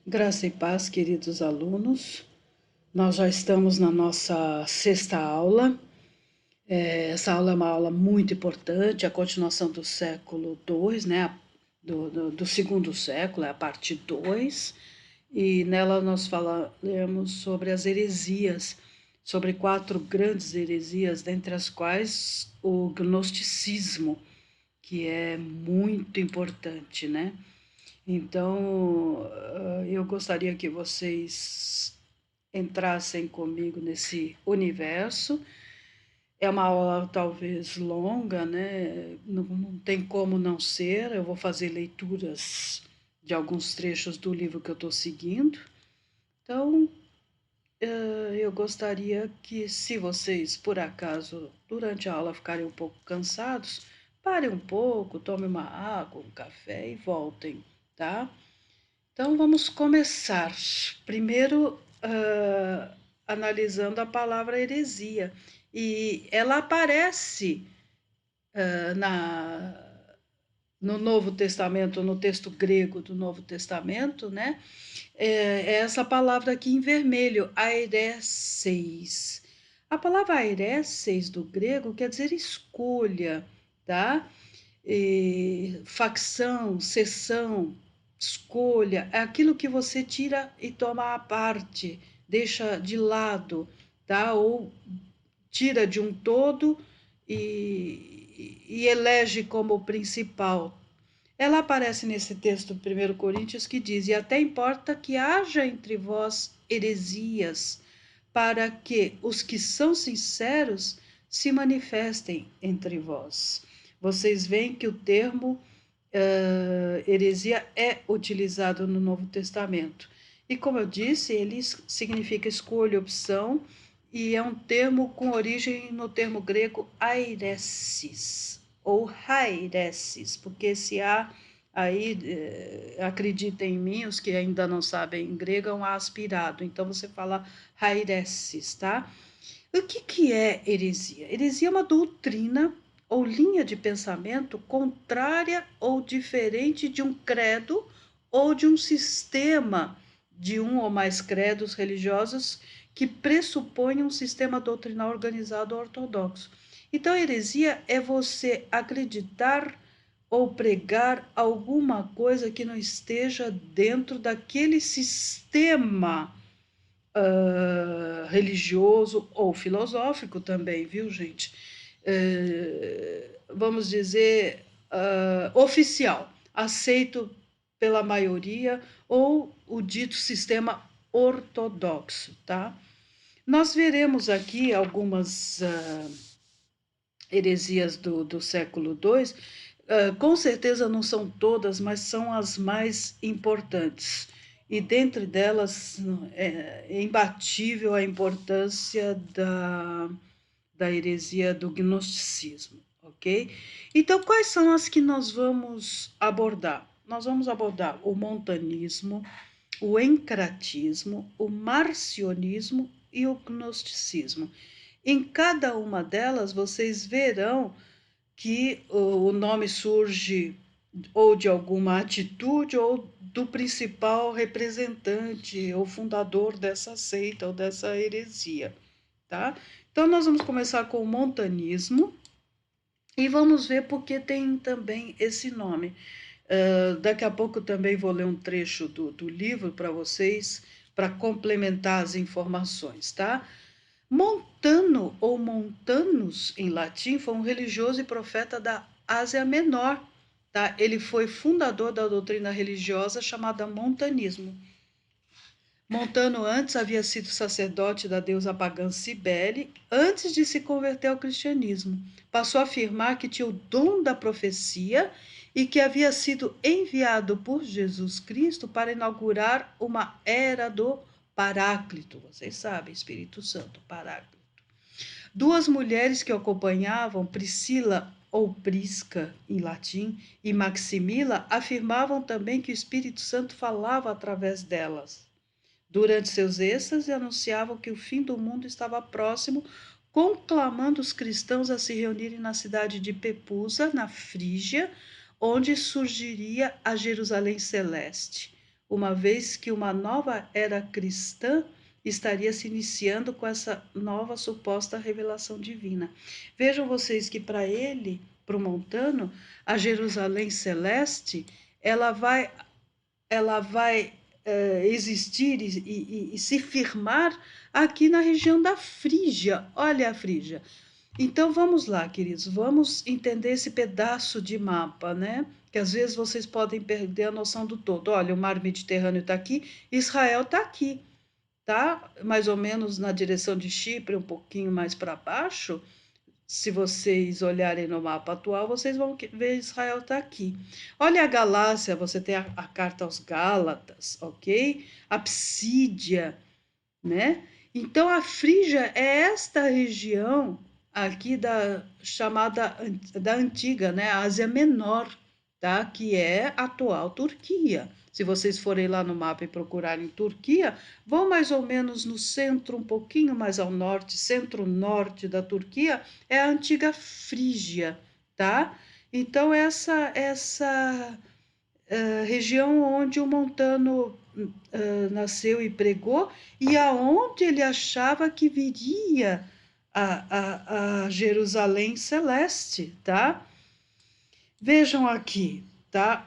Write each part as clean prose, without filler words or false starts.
Graça e paz, queridos alunos. Nós já estamos na nossa sexta aula. Essa aula é uma aula muito importante, a continuação do século II, né? Do segundo século, é a parte 2. E nela nós falaremos sobre as heresias, sobre 4 grandes heresias, dentre as quais o gnosticismo, que é muito importante, né? Então, eu gostaria que vocês entrassem comigo nesse universo. É uma aula talvez longa, né? Não tem como não ser. Eu vou fazer leituras de alguns trechos do livro que eu estou seguindo. Então, eu gostaria que, se vocês, por acaso, durante a aula ficarem um pouco cansados, parem um pouco, tomem uma água, um café e voltem, tá? Então vamos começar. Primeiro, analisando a palavra heresia. E ela aparece na, no Novo Testamento, no texto grego do Novo Testamento, né? É essa palavra aqui em vermelho, aireseis. A palavra aireseis do grego quer dizer escolha, tá? Facção, seção, escolha, é aquilo que você tira e toma à parte, deixa de lado, tá? Ou tira de um todo e elege como principal. Ela aparece nesse texto de 1 Coríntios que diz: E até importa que haja entre vós heresias, para que os que são sinceros se manifestem entre vós. Vocês veem que o termo heresia é utilizado no Novo Testamento. E como eu disse, ele significa escolha, opção, e é um termo com origem no termo grego airesis, ou hairesis, porque esse A aí, acreditem em mim, os que ainda não sabem grego, é um A aspirado, então você fala hairesis, tá? O que é heresia? Heresia é uma doutrina ou linha de pensamento contrária ou diferente de um credo ou de um sistema de um ou mais credos religiosos que pressupõe um sistema doutrinal organizado ortodoxo. Então, heresia é você acreditar ou pregar alguma coisa que não esteja dentro daquele sistema religioso ou filosófico também, viu, gente? Vamos dizer, oficial, aceito pela maioria, ou o dito sistema ortodoxo, tá? Nós veremos aqui algumas heresias do século II, com certeza não são todas, mas são as mais importantes. E dentre delas é imbatível a importância da heresia do gnosticismo, ok? Então, quais são as que nós vamos abordar? Nós vamos abordar o montanismo, o encratismo, o marcionismo e o gnosticismo. Em cada uma delas, vocês verão que o nome surge ou de alguma atitude ou do principal representante ou fundador dessa seita ou dessa heresia, tá? Então nós vamos começar com o montanismo e vamos ver por que tem também esse nome. Daqui a pouco também vou ler um trecho do livro para vocês, para complementar as informações, tá? Montano ou Montanus em latim foi um religioso e profeta da Ásia Menor, tá? Ele foi fundador da doutrina religiosa chamada montanismo. Montano antes havia sido sacerdote da deusa pagã Cibele, antes de se converter ao cristianismo. Passou a afirmar que tinha o dom da profecia e que havia sido enviado por Jesus Cristo para inaugurar uma era do Paráclito. Vocês sabem, Espírito Santo, Paráclito. Duas mulheres que o acompanhavam, Priscila ou Prisca, em latim, e Maximila, afirmavam também que o Espírito Santo falava através delas. Durante seus êxtases, anunciavam que o fim do mundo estava próximo, conclamando os cristãos a se reunirem na cidade de Pepusa, na Frígia, onde surgiria a Jerusalém Celeste. uma vez que uma nova era cristã estaria se iniciando com essa nova suposta revelação divina. Vejam vocês que para ele, para o Montano, a Jerusalém celeste, ela vai existir e se firmar aqui na região da Frígia. Olha a Frígia. Então vamos lá, queridos, vamos entender esse pedaço de mapa, né? Que às vezes vocês podem perder a noção do todo. Olha, o mar Mediterrâneo está aqui, Israel está aqui, tá? Mais ou menos na direção de Chipre, um pouquinho mais para baixo. Se vocês olharem no mapa atual, vocês vão ver Israel está aqui. Olha a Galácia, você tem a carta aos Gálatas, ok? A Psídia, né? Então a Frígia é esta região aqui da chamada da antiga, né, Ásia Menor, tá? Que é a atual Turquia. Se vocês forem lá no mapa e procurarem Turquia, vão mais ou menos no centro, um pouquinho mais ao norte, centro-norte da Turquia, é a antiga Frígia, tá? Então essa região onde o Montano nasceu e pregou, e aonde ele achava que viria a Jerusalém celeste, tá? Vejam aqui, tá?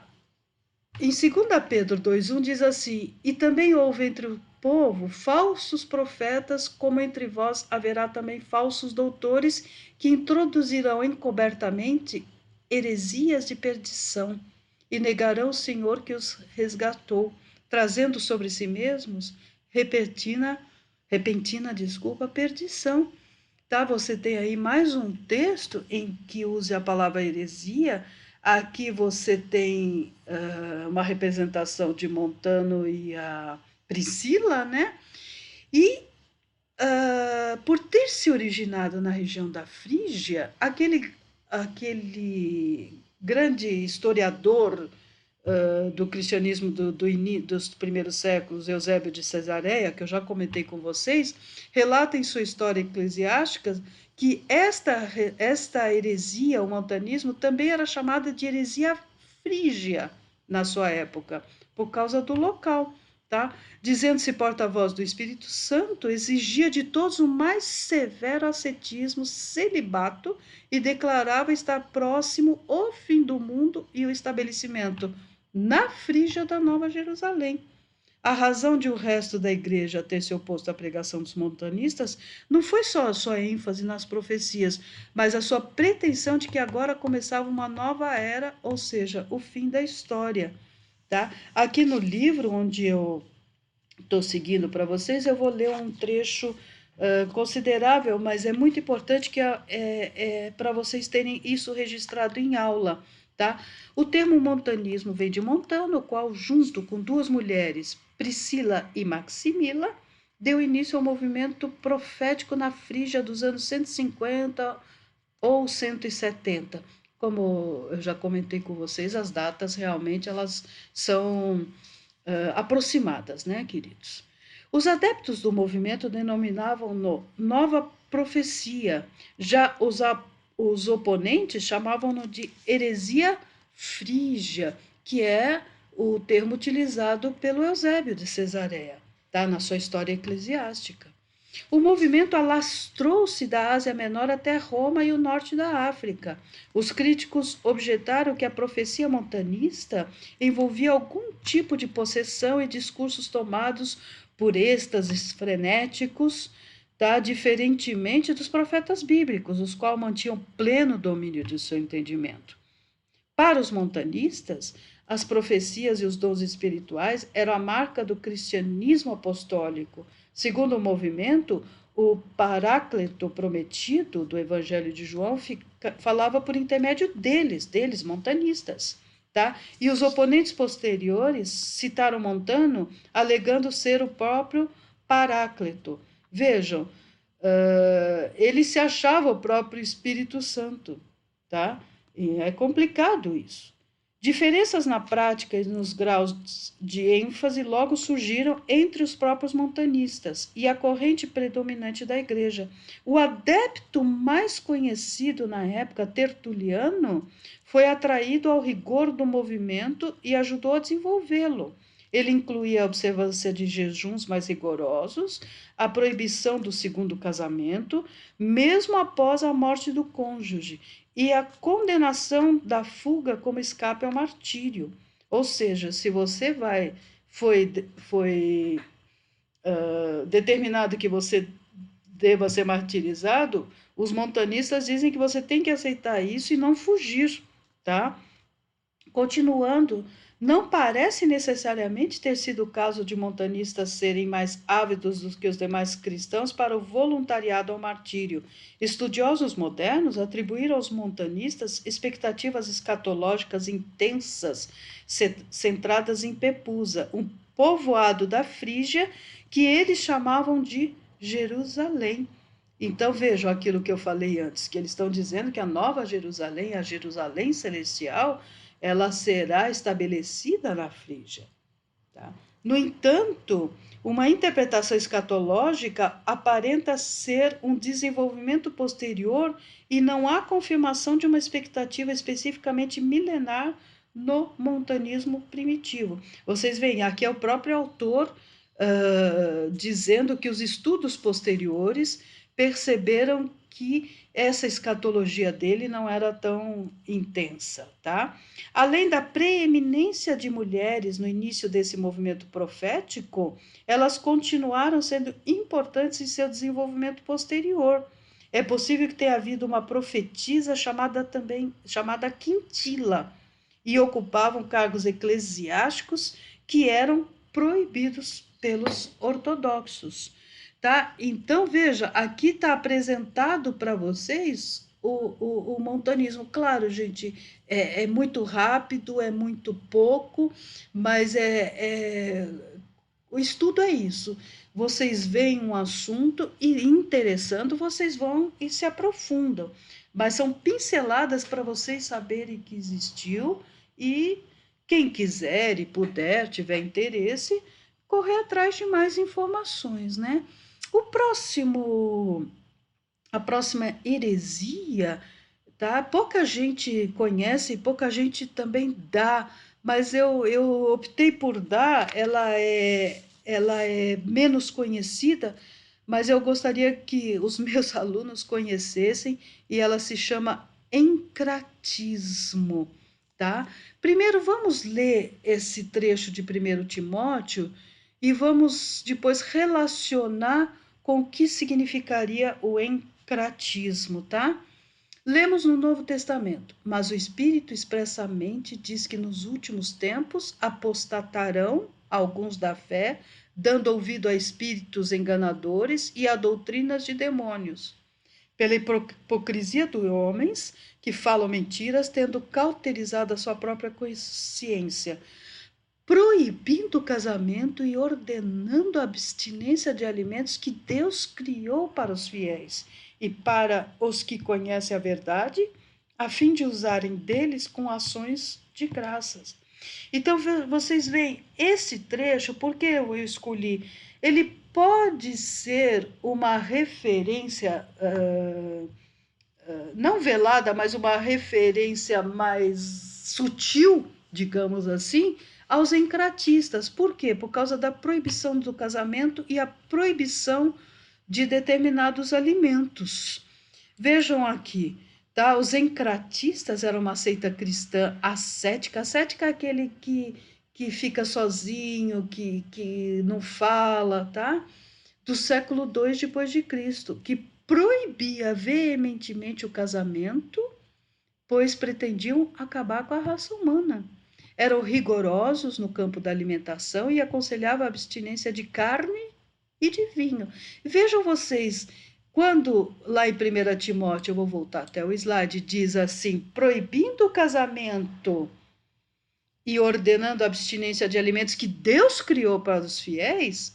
Em 2 Pedro 2,1 diz assim: e também houve entre o povo falsos profetas, como entre vós haverá também falsos doutores, que introduzirão encobertamente heresias de perdição, e negarão o Senhor que os resgatou, trazendo sobre si mesmos repentina perdição. Tá? Você tem aí mais um texto em que use a palavra heresia. Aqui você tem uma representação de Montano e a Priscila, né? E por ter se originado na região da Frígia, aquele grande historiador do cristianismo dos primeiros séculos, Eusébio de Cesareia, que eu já comentei com vocês, relata em sua história eclesiástica que esta heresia, o montanismo, também era chamada de heresia frígia na sua época, por causa do local. Tá? Dizendo-se porta-voz do Espírito Santo, exigia de todos o mais severo ascetismo, celibato, e declarava estar próximo o fim do mundo e o estabelecimento na Frígia da Nova Jerusalém. A razão de o resto da igreja ter se oposto à pregação dos montanistas não foi só a sua ênfase nas profecias, mas a sua pretensão de que agora começava uma nova era, ou seja, o fim da história. Tá? Aqui no livro onde eu estou seguindo para vocês, eu vou ler um trecho considerável, mas é muito importante que para vocês terem isso registrado em aula. Tá? O termo montanismo vem de Montano, o qual, junto com duas mulheres, Priscila e Maximila, deu início ao movimento profético na Frígia dos anos 150 ou 170. Como eu já comentei com vocês, as datas realmente elas são aproximadas, né, queridos? Os adeptos do movimento denominavam-no nova profecia, já os oponentes chamavam-no de heresia frígia, que é o termo utilizado pelo Eusébio de Cesareia, tá, na sua história eclesiástica. O movimento alastrou-se da Ásia Menor até Roma e o norte da África. Os críticos objetaram que a profecia montanista envolvia algum tipo de possessão e discursos tomados por êxtases frenéticos, tá? Diferentemente dos profetas bíblicos, os quais mantinham pleno domínio de seu entendimento. Para os montanistas, as profecias e os dons espirituais eram a marca do cristianismo apostólico. Segundo o movimento, o Paráclito prometido do Evangelho de João falava por intermédio deles montanistas. Tá? E os oponentes posteriores citaram Montano, alegando ser o próprio Paráclito. Vejam, ele se achava o próprio Espírito Santo. Tá? E é complicado isso. Diferenças na prática e nos graus de ênfase logo surgiram entre os próprios montanistas e a corrente predominante da igreja. O adepto mais conhecido na época, Tertuliano, foi atraído ao rigor do movimento e ajudou a desenvolvê-lo. Ele incluía a observância de jejuns mais rigorosos, a proibição do segundo casamento, mesmo após a morte do cônjuge, e a condenação da fuga como escape ao martírio. Ou seja, se você foi determinado que você deva ser martirizado, os montanistas dizem que você tem que aceitar isso e não fugir, tá? Continuando, não parece necessariamente ter sido o caso de montanistas serem mais ávidos do que os demais cristãos para o voluntariado ao martírio. Estudiosos modernos atribuíram aos montanistas expectativas escatológicas intensas, centradas em Pepusa, um povoado da Frígia que eles chamavam de Jerusalém. Então vejam aquilo que eu falei antes, que eles estão dizendo que a nova Jerusalém, a Jerusalém celestial, ela será estabelecida na Frígia. Tá? No entanto, uma interpretação escatológica aparenta ser um desenvolvimento posterior e não há confirmação de uma expectativa especificamente milenar no montanismo primitivo. Vocês veem, aqui é o próprio autor dizendo que os estudos posteriores perceberam que essa escatologia dele não era tão intensa, tá? Além da preeminência de mulheres no início desse movimento profético, elas continuaram sendo importantes em seu desenvolvimento posterior. É possível que tenha havido uma profetisa chamada Quintila, e ocupavam cargos eclesiásticos que eram proibidos pelos ortodoxos. Tá? Então, veja, aqui está apresentado para vocês o montanismo. Claro, gente, é muito rápido, é muito pouco, mas o estudo é isso. Vocês veem um assunto e interessando, vocês vão e se aprofundam. Mas são pinceladas para vocês saberem que existiu e quem quiser e puder, tiver interesse, correr atrás de mais informações, né? A próxima heresia, tá? Pouca gente conhece, pouca gente também dá, mas eu optei por dar, ela é menos conhecida, mas eu gostaria que os meus alunos conhecessem, e ela se chama encratismo, tá? Primeiro vamos ler esse trecho de 1 Timóteo e vamos depois relacionar com o que significaria o encratismo, tá? Lemos no Novo Testamento, mas o Espírito expressamente diz que nos últimos tempos apostatarão alguns da fé, dando ouvido a espíritos enganadores e a doutrinas de demônios, pela hipocrisia dos homens que falam mentiras, tendo cauterizado a sua própria consciência, proibindo o casamento e ordenando a abstinência de alimentos que Deus criou para os fiéis e para os que conhecem a verdade, a fim de usarem deles com ações de graças. Então, vocês veem esse trecho, porque eu escolhi, ele pode ser uma referência, não velada, mas uma referência mais sutil, digamos assim, aos encratistas. Por quê? Por causa da proibição do casamento e a proibição de determinados alimentos. Vejam aqui, tá? Os encratistas eram uma seita cristã ascética. Ascética é aquele que fica sozinho, que não fala, tá? Do século II depois de Cristo, que proibia veementemente o casamento, pois pretendiam acabar com a raça humana. Eram rigorosos no campo da alimentação e aconselhavam a abstinência de carne e de vinho. Vejam vocês, quando lá em 1 Timóteo, eu vou voltar até o slide, diz assim, proibindo o casamento e ordenando a abstinência de alimentos que Deus criou para os fiéis,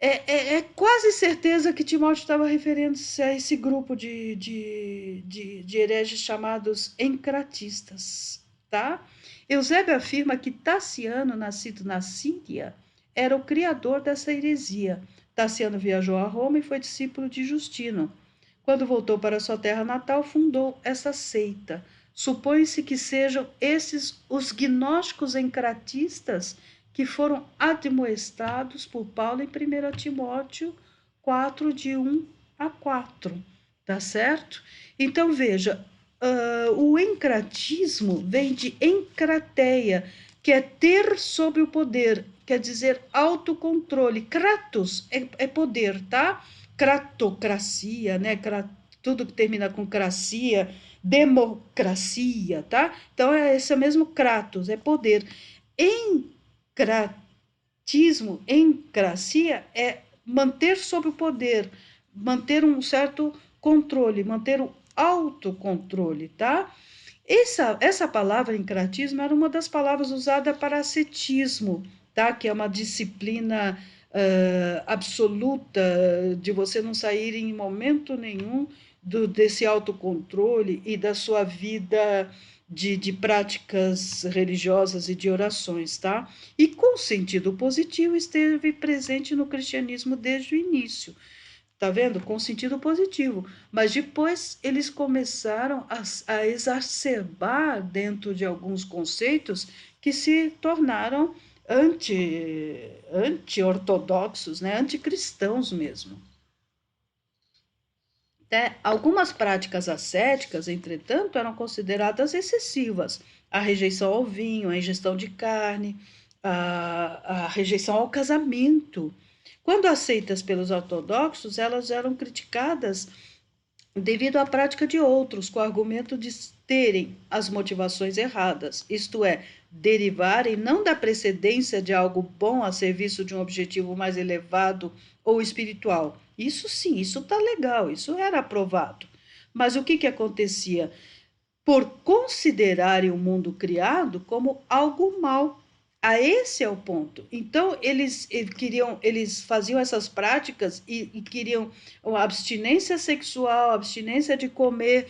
é quase certeza que Timóteo estava referindo-se a esse grupo de hereges chamados encratistas, tá? Eusébio afirma que Taciano, nascido na Síria, era o criador dessa heresia. Taciano viajou a Roma e foi discípulo de Justino. Quando voltou para sua terra natal, fundou essa seita. Supõe-se que sejam esses os gnósticos encratistas que foram admoestados por Paulo em 1 Timóteo 4, de 1 a 4, tá certo? Então, veja, o encratismo vem de encrateia, que é ter sob o poder, quer dizer autocontrole. Kratos é poder, tá? Cratocracia, né? Tudo que termina com cracia, democracia, tá? Então é esse mesmo Kratos, é poder. Encratismo, encracia é manter sob o poder, manter um certo controle, manter o autocontrole, tá? Essa palavra encratismo era uma das palavras usadas para ascetismo, tá? Que é uma disciplina absoluta de você não sair em momento nenhum desse autocontrole e da sua vida de práticas religiosas e de orações, tá? E com sentido positivo esteve presente no cristianismo desde o início. Tá vendo? Com sentido positivo. Mas depois eles começaram a exacerbar dentro de alguns conceitos que se tornaram anti-ortodoxos, né? Anticristãos mesmo. Algumas práticas ascéticas, entretanto, eram consideradas excessivas. A rejeição ao vinho, a ingestão de carne, a rejeição ao casamento. Quando aceitas pelos ortodoxos, elas eram criticadas devido à prática de outros, com o argumento de terem as motivações erradas, isto é, derivarem não da precedência de algo bom a serviço de um objetivo mais elevado ou espiritual. Isso sim, isso está legal, isso era aprovado. Mas o que acontecia? Por considerarem o mundo criado como algo mal. Esse é o ponto. Então, eles faziam essas práticas e queriam a abstinência sexual, abstinência de comer,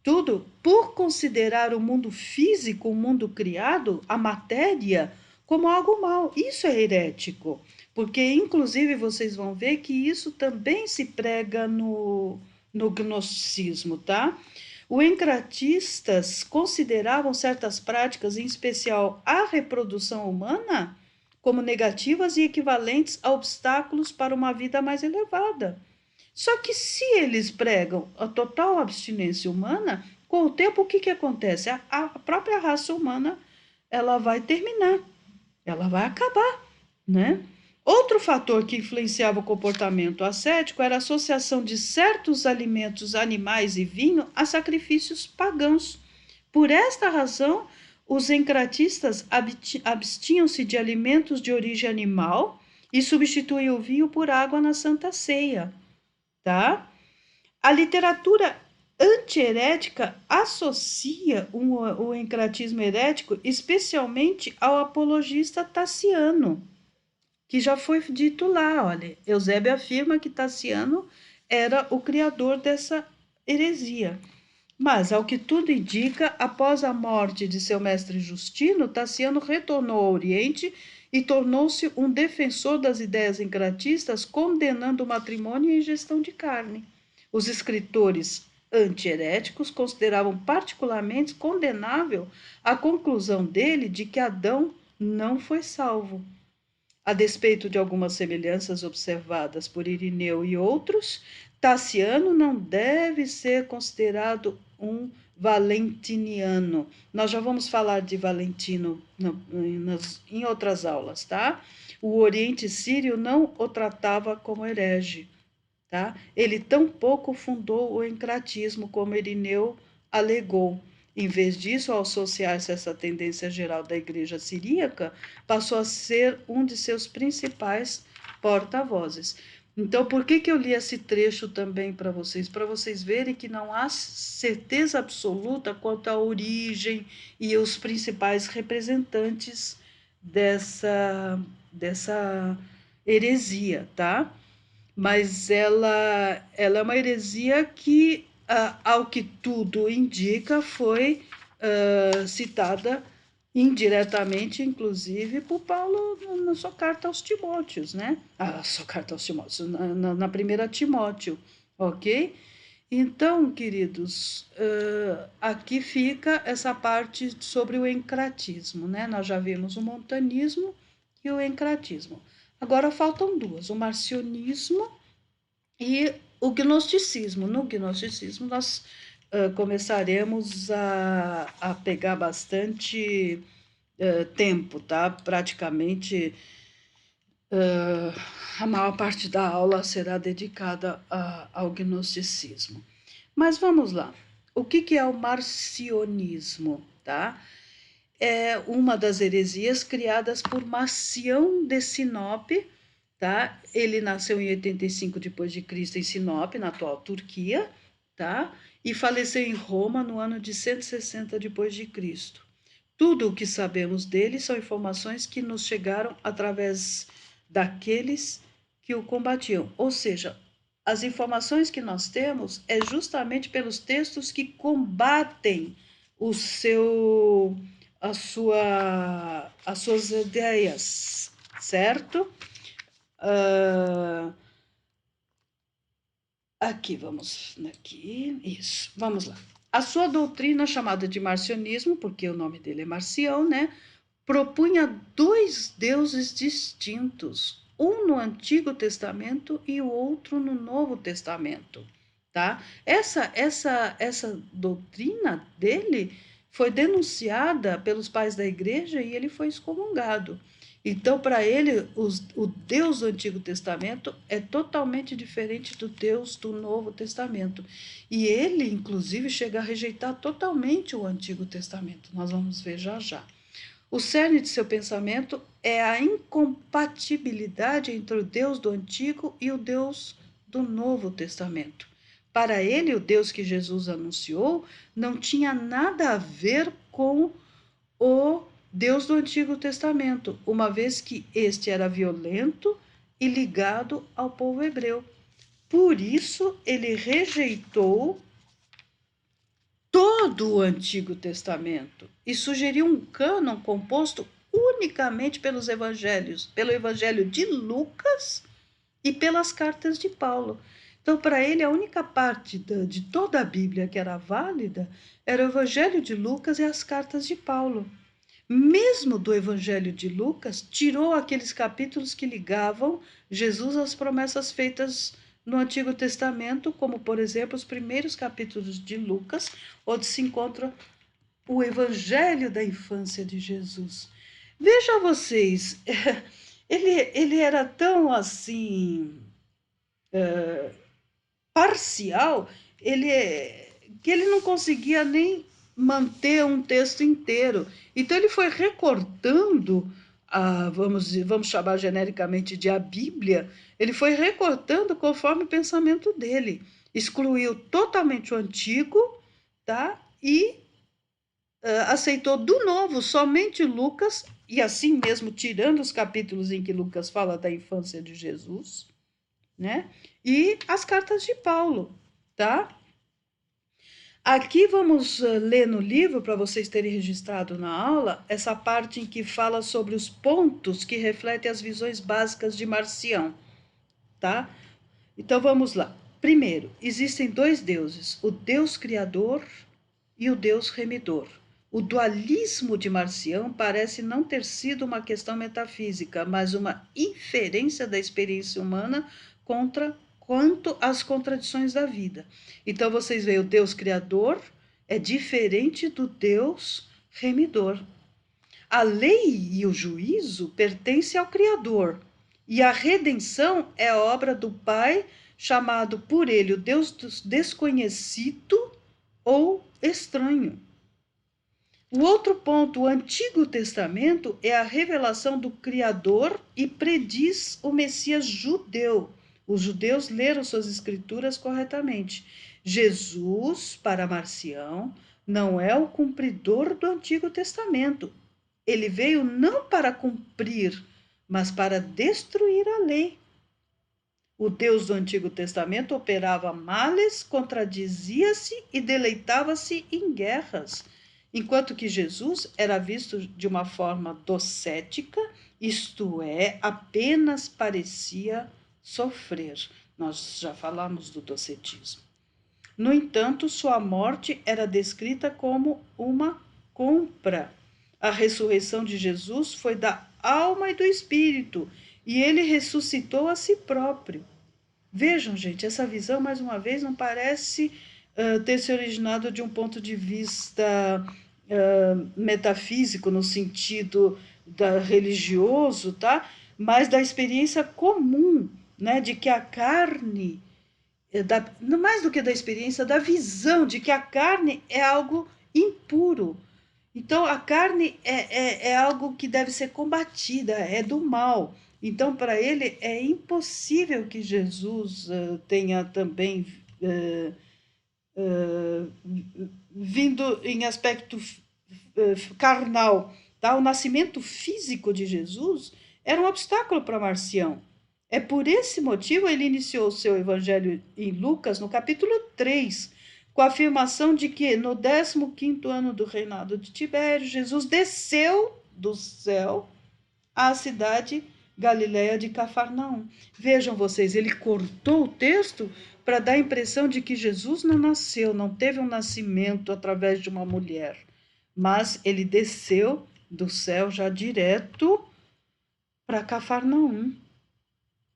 tudo por considerar o mundo físico, o mundo criado, a matéria, como algo mal. Isso é herético, porque inclusive vocês vão ver que isso também se prega no gnosticismo, tá? Os encratistas consideravam certas práticas, em especial a reprodução humana, como negativas e equivalentes a obstáculos para uma vida mais elevada. Só que se eles pregam a total abstinência humana, com o tempo o que acontece? A própria raça humana ela vai terminar, ela vai acabar, né? Outro fator que influenciava o comportamento ascético era a associação de certos alimentos, animais e vinho a sacrifícios pagãos. Por esta razão, os encratistas abstinham-se de alimentos de origem animal e substituíam o vinho por água na Santa Ceia, tá? A literatura antiherética associa o encratismo herético especialmente ao apologista Tassiano, que já foi dito lá, olha, Eusébio afirma que Tassiano era o criador dessa heresia. Mas, ao que tudo indica, após a morte de seu mestre Justino, Tassiano retornou ao Oriente e tornou-se um defensor das ideias encratistas, condenando o matrimônio e a ingestão de carne. Os escritores antiheréticos consideravam particularmente condenável a conclusão dele de que Adão não foi salvo. A despeito de algumas semelhanças observadas por Irineu e outros, Tassiano não deve ser considerado um valentiniano. Nós já vamos falar de Valentino em outras aulas, tá? O Oriente Sírio não o tratava como herege, tá? Ele tampouco fundou o encratismo, como Irineu alegou. Em vez disso, ao associar-se a essa tendência geral da Igreja Siríaca, passou a ser um de seus principais porta-vozes. Então, por que eu li esse trecho também para vocês? Para vocês verem que não há certeza absoluta quanto à origem e os principais representantes dessa heresia, tá? Mas ela é uma heresia que, ao que tudo indica, foi citada indiretamente, inclusive, por Paulo na sua carta aos Timóteos, né? A sua carta aos Timóteos, na primeira Timóteo, ok? Então, queridos, aqui fica essa parte sobre o encratismo, né? Nós já vimos o montanismo, e o encratismo. Agora faltam duas, o marcionismo e o gnosticismo. No gnosticismo, nós começaremos a pegar bastante tempo, tá? Praticamente a maior parte da aula será dedicada ao gnosticismo. Mas vamos lá. O que é o marcionismo, tá? É uma das heresias criadas por Marcião de Sinop, tá? Ele nasceu em 85 depois de Cristo em Sinop, na atual Turquia, tá? E faleceu em Roma no ano de 160 depois de Cristo. Tudo o que sabemos dele são informações que nos chegaram através daqueles que o combatiam. Ou seja, as informações que nós temos é justamente pelos textos que combatem o seu as suas ideias, certo? Aqui, isso, vamos lá. A sua doutrina, chamada de marcionismo, porque o nome dele é Marcião, né? Propunha dois deuses distintos, um no Antigo Testamento e o outro no Novo Testamento, tá? Essa doutrina dele foi denunciada pelos pais da igreja e ele foi excomungado. Então, para ele, o Deus do Antigo Testamento é totalmente diferente do Deus do Novo Testamento. E ele, inclusive, chega a rejeitar totalmente o Antigo Testamento. Nós vamos ver já já. O cerne de seu pensamento é a incompatibilidade entre o Deus do Antigo e o Deus do Novo Testamento. Para ele, o Deus que Jesus anunciou não tinha nada a ver com o Deus do Antigo Testamento, uma vez que este era violento e ligado ao povo hebreu. Por isso, ele rejeitou todo o Antigo Testamento e sugeriu um cânon composto unicamente pelos evangelhos, pelo Evangelho de Lucas e pelas cartas de Paulo. Então, para ele, a única parte de toda a Bíblia que era válida era o Evangelho de Lucas e as cartas de Paulo. Mesmo do Evangelho de Lucas, tirou aqueles capítulos que ligavam Jesus às promessas feitas no Antigo Testamento, como, por exemplo, os primeiros capítulos de Lucas, onde se encontra o Evangelho da infância de Jesus. Veja vocês, ele era tão assim parcial, que ele não conseguia nem manter um texto inteiro. Então ele foi recortando vamos chamar genericamente de a Bíblia, ele foi recortando conforme o pensamento dele. Excluiu totalmente o antigo, tá? E aceitou do novo somente Lucas, e assim mesmo tirando os capítulos em que Lucas fala da infância de Jesus, né? E as cartas de Paulo, tá? Aqui vamos ler no livro, para vocês terem registrado na aula, essa parte em que fala sobre os pontos que refletem as visões básicas de Marcião, tá? Então vamos lá. Primeiro, existem dois deuses, o Deus Criador e o Deus Remidor. O dualismo de Marcião parece não ter sido uma questão metafísica, mas uma inferência da experiência humana quanto às contradições da vida. Então vocês veem, o Deus Criador é diferente do Deus Remidor. A lei e o juízo pertencem ao Criador, e a redenção é obra do Pai, chamado por ele o Deus desconhecido ou estranho. O outro ponto, o Antigo Testamento é a revelação do Criador e prediz o Messias judeu. Os judeus leram suas escrituras corretamente. Jesus, para Marcião, não é o cumpridor do Antigo Testamento. Ele veio não para cumprir, mas para destruir a lei. O Deus do Antigo Testamento operava males, contradizia-se e deleitava-se em guerras, enquanto que Jesus era visto de uma forma docética, isto é, apenas parecia sofrer. Nós já falamos do docetismo. No entanto, sua morte era descrita como uma compra. A ressurreição de Jesus foi da alma e do espírito, e ele ressuscitou a si próprio. Vejam, gente, essa visão, mais uma vez, não parece ter se originado de um ponto de vista metafísico, no sentido religioso, tá? Mas da experiência comum, né? De que a carne, mais do que da experiência, da visão de que a carne é algo impuro. Então, a carne é algo que deve ser combatida, é do mal. Então, para ele, é impossível que Jesus tenha também vindo em aspecto carnal. Tá? O nascimento físico de Jesus era um obstáculo para Marcião. É por esse motivo ele iniciou o seu evangelho em Lucas, no capítulo 3, com a afirmação de que no 15º ano do reinado de Tibério, Jesus desceu do céu à cidade Galileia de Cafarnaum. Vejam vocês, ele cortou o texto para dar a impressão de que Jesus não nasceu, não teve um nascimento através de uma mulher, mas ele desceu do céu já direto para Cafarnaum,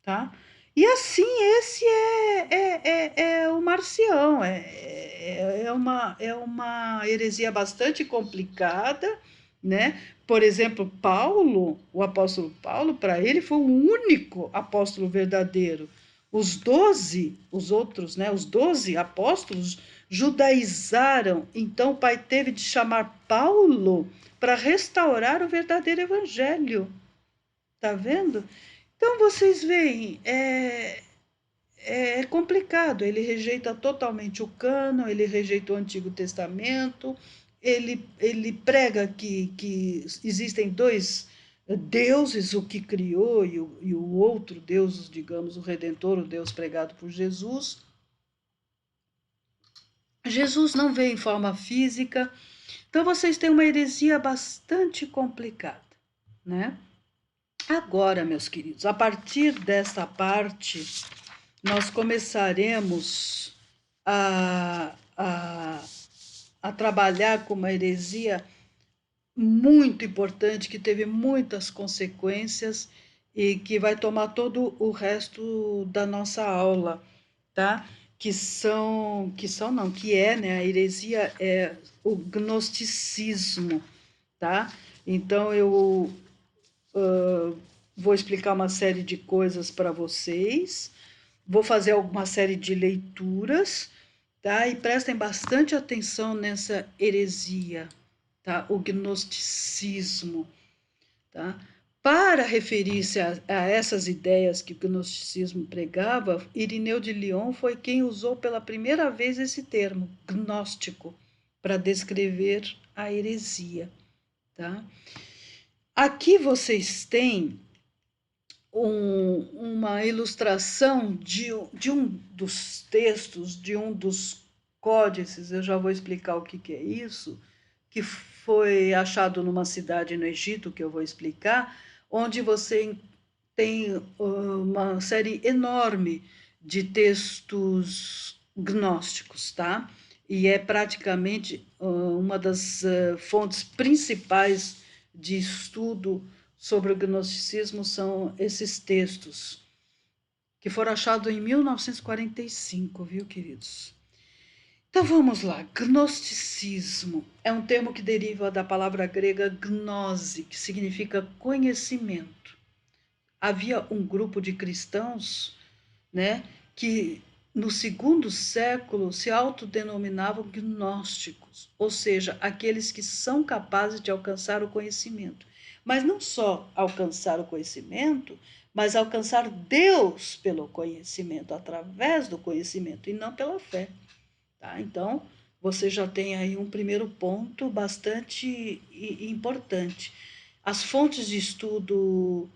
tá? E assim, esse é o Marcião, é uma heresia bastante complicada, né? Por exemplo, Paulo, o apóstolo Paulo, para ele foi o único apóstolo verdadeiro. Os 12, os outros, né? Os 12 apóstolos judaizaram, então o pai teve de chamar Paulo para restaurar o verdadeiro evangelho. Tá vendo? Então vocês veem, é complicado. Ele rejeita totalmente o cânon, ele rejeita o Antigo Testamento, ele prega que existem dois deuses, o que criou e o outro Deus, digamos, o Redentor, o Deus pregado por Jesus. Jesus não veio em forma física, então vocês têm uma heresia bastante complicada, né? Agora, meus queridos, a partir desta parte, nós começaremos a trabalhar com uma heresia muito importante, que teve muitas consequências e que vai tomar todo o resto da nossa aula, tá? Né? A heresia é o gnosticismo, tá? Então, eu vou explicar uma série de coisas para vocês, vou fazer alguma série de leituras, tá? E prestem bastante atenção nessa heresia, tá? O gnosticismo, tá? Para referir-se a essas ideias que o gnosticismo pregava, Irineu de Lyon foi quem usou pela primeira vez esse termo, gnóstico, para descrever a heresia, tá? Aqui vocês têm uma ilustração de um dos textos, de um dos códices, eu já vou explicar o que é isso, que foi achado numa cidade no Egito, que eu vou explicar, onde você tem uma série enorme de textos gnósticos, tá? E é praticamente uma das fontes principais de estudo sobre o gnosticismo são esses textos, que foram achados em 1945, viu, queridos? Então vamos lá, gnosticismo é um termo que deriva da palavra grega gnose, que significa conhecimento. Havia um grupo de cristãos, né, que no 2º século se autodenominavam gnósticos, ou seja, aqueles que são capazes de alcançar o conhecimento. Mas não só alcançar o conhecimento, mas alcançar Deus pelo conhecimento, através do conhecimento, e não pela fé. Tá? Então, você já tem aí um primeiro ponto bastante importante. As fontes de estudo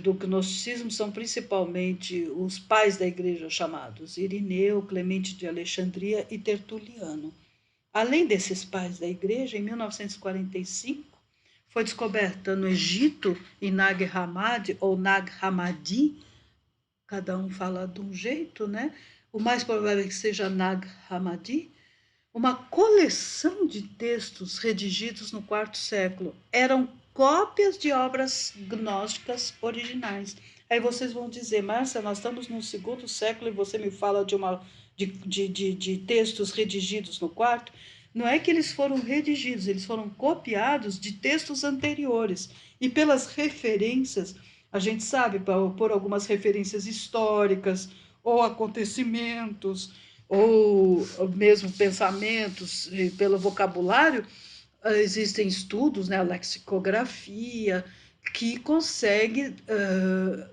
do gnosticismo são principalmente os pais da igreja chamados Irineu, Clemente de Alexandria e Tertuliano. Além desses pais da igreja, em 1945, foi descoberta no Egito, em Nag Hammadi ou Nag Hammadi, cada um fala de um jeito, né? O mais provável é que seja Nag Hammadi, uma coleção de textos redigidos no 4º século. Eram cópias de obras gnósticas originais. Aí vocês vão dizer, Márcia, nós estamos no segundo século e você me fala de textos redigidos no quarto. Não é que eles foram redigidos, eles foram copiados de textos anteriores. E pelas referências, a gente sabe, por algumas referências históricas, ou acontecimentos, ou mesmo pensamentos, pelo vocabulário, existem estudos, né, a lexicografia, que consegue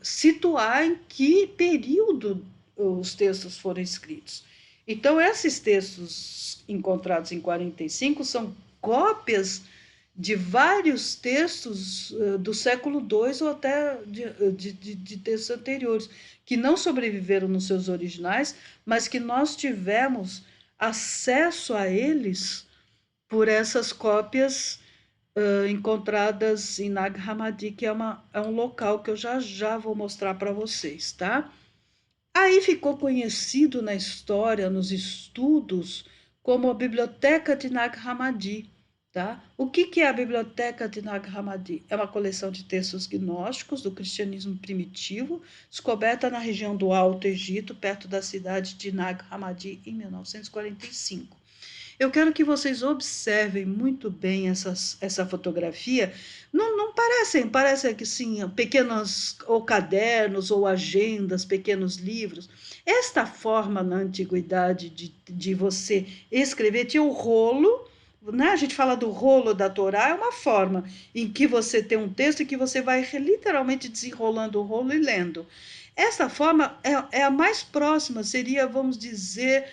situar em que período os textos foram escritos. Então, esses textos encontrados em 45 são cópias de vários textos do século II ou até de textos anteriores, que não sobreviveram nos seus originais, mas que nós tivemos acesso a eles por essas cópias encontradas em Nag Hammadi, que é um local que eu já vou mostrar para vocês, tá? Aí ficou conhecido na história, nos estudos, como a Biblioteca de Nag Hammadi. Tá? O que é a Biblioteca de Nag Hammadi? É uma coleção de textos gnósticos do cristianismo primitivo, descoberta na região do Alto Egito, perto da cidade de Nag Hammadi, em 1945. Eu quero que vocês observem muito bem essa fotografia. Não parecem que sim, pequenos ou cadernos ou agendas, pequenos livros. Esta forma na antiguidade de você escrever tinha o rolo, né? A gente fala do rolo da Torá, é uma forma em que você tem um texto e que você vai literalmente desenrolando o rolo e lendo. Essa forma é a mais próxima, seria, vamos dizer,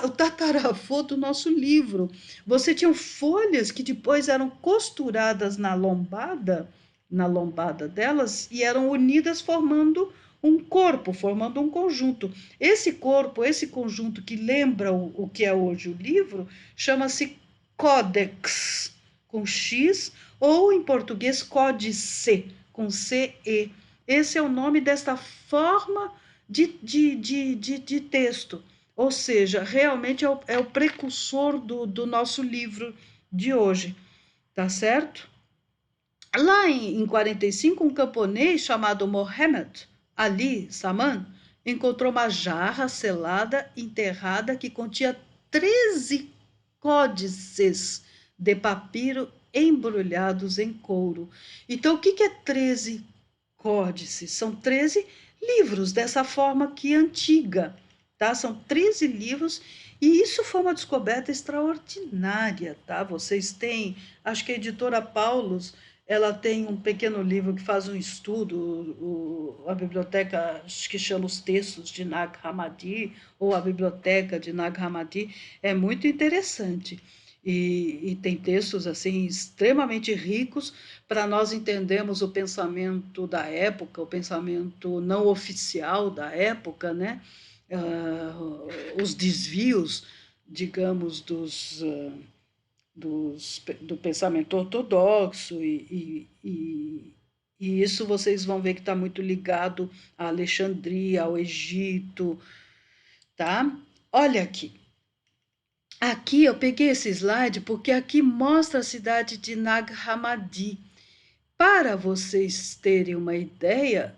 o tataravô do nosso livro. Você tinha folhas que depois eram costuradas na lombada delas e eram unidas formando um corpo, formando um conjunto. Esse corpo, esse conjunto que lembra o que é hoje o livro, chama-se códex, com X, ou em português códice, com CE. Esse é o nome desta forma de texto. Ou seja, realmente é o precursor do nosso livro de hoje, tá certo? Lá em 45, um camponês chamado Mohammed Ali Saman encontrou uma jarra selada enterrada que continha 13 códices de papiro embrulhados em couro. Então, o que é 13 códices? São 13 livros dessa forma aqui antiga. Tá? São 13 livros e isso foi uma descoberta extraordinária, tá? Vocês têm, acho que a editora Paulus, ela tem um pequeno livro que faz um estudo, a biblioteca, acho que chama Os Textos de Nag Hammadi, ou a Biblioteca de Nag Hammadi, é muito interessante. E tem textos assim extremamente ricos para nós entendermos o pensamento da época, o pensamento não oficial da época, né? Os desvios, digamos, do pensamento ortodoxo, e isso vocês vão ver que está muito ligado à Alexandria, ao Egito, tá? Olha aqui. Aqui eu peguei esse slide porque aqui mostra a cidade de Nag Hammadi. Para vocês terem uma ideia,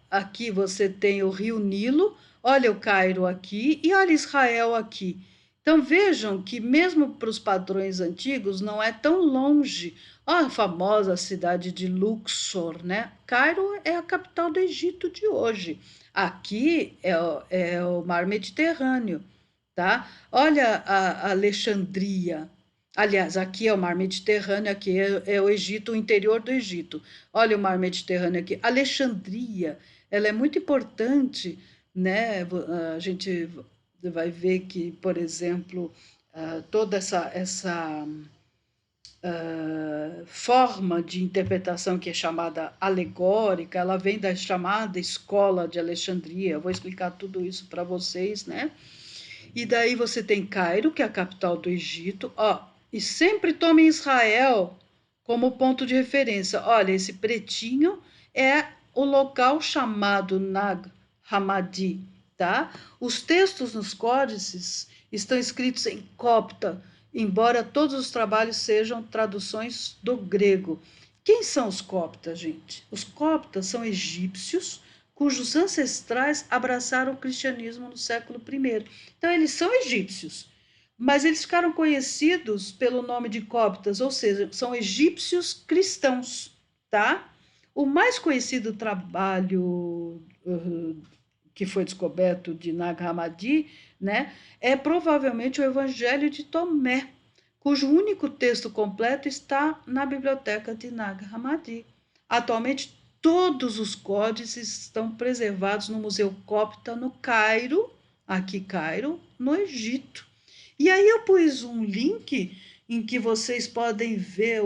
aqui você tem o Rio Nilo, olha o Cairo aqui e olha Israel aqui. Então vejam que mesmo para os padrões antigos não é tão longe. Olha a famosa cidade de Luxor, né? Cairo é a capital do Egito de hoje. Aqui é o Mar Mediterrâneo, tá? Olha a Alexandria. Aliás, aqui é o Mar Mediterrâneo, aqui é o Egito, o interior do Egito. Olha o Mar Mediterrâneo aqui. Alexandria, ela é muito importante, né? A gente vai ver que, por exemplo, toda essa forma de interpretação que é chamada alegórica, ela vem da chamada Escola de Alexandria. Eu vou explicar tudo isso para vocês, né? E daí você tem Cairo, que é a capital do Egito, e sempre tome Israel como ponto de referência. Olha, esse pretinho é o local chamado Nag Hammadi, tá? Os textos nos códices estão escritos em copta, embora todos os trabalhos sejam traduções do grego. Quem são os coptas, gente? Os coptas são egípcios cujos ancestrais abraçaram o cristianismo no século I. Então, eles são egípcios, mas eles ficaram conhecidos pelo nome de coptas, ou seja, são egípcios cristãos, tá? O mais conhecido trabalho que foi descoberto de Nag Hammadi, né, é provavelmente o Evangelho de Tomé, cujo único texto completo está na biblioteca de Nag Hammadi. Atualmente, todos os códices estão preservados no Museu Copta, no Cairo, aqui Cairo, no Egito. E aí eu pus um link em que vocês podem ver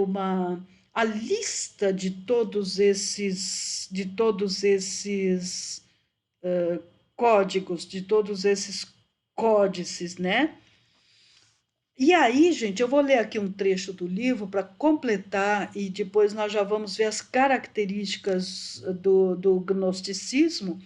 a lista de todos esses códigos, de todos esses códices, né? E aí, gente, eu vou ler aqui um trecho do livro para completar e depois nós já vamos ver as características do gnosticismo.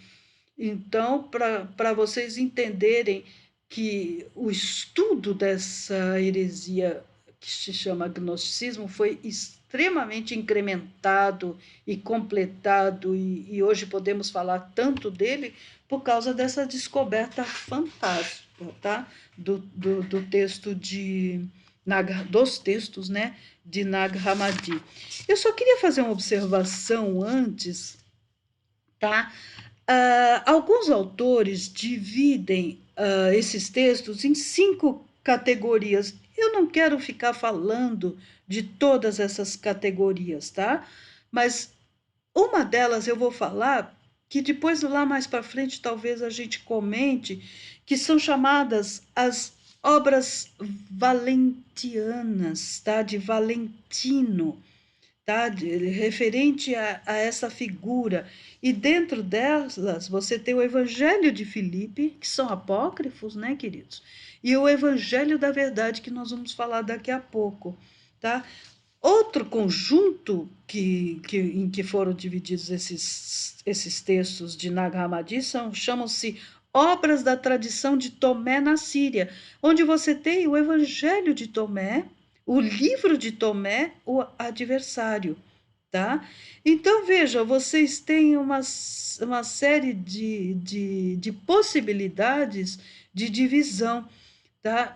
Então, para vocês entenderem que o estudo dessa heresia que se chama gnosticismo foi extremamente incrementado e completado, e hoje podemos falar tanto dele por causa dessa descoberta fantástica, tá? Do texto dos textos, né, de Nag Hammadi. Eu só queria fazer uma observação antes, tá? Alguns autores dividem esses textos em 5 categorias. Eu não quero ficar falando de todas essas categorias, tá? Mas uma delas eu vou falar, que depois lá mais para frente talvez a gente comente, que são chamadas as obras valentianas, tá? De Valentino, tá? Referente a essa figura. E dentro delas você tem o Evangelho de Filipe, que são apócrifos, né, queridos? E o Evangelho da Verdade, que nós vamos falar daqui a pouco, tá? Outro conjunto em que foram divididos esses textos de Nag Hammadi chamam-se Obras da Tradição de Tomé na Síria, onde você tem o Evangelho de Tomé, o livro de Tomé, o adversário, tá? Então, veja, vocês têm uma série de possibilidades de divisão, tá?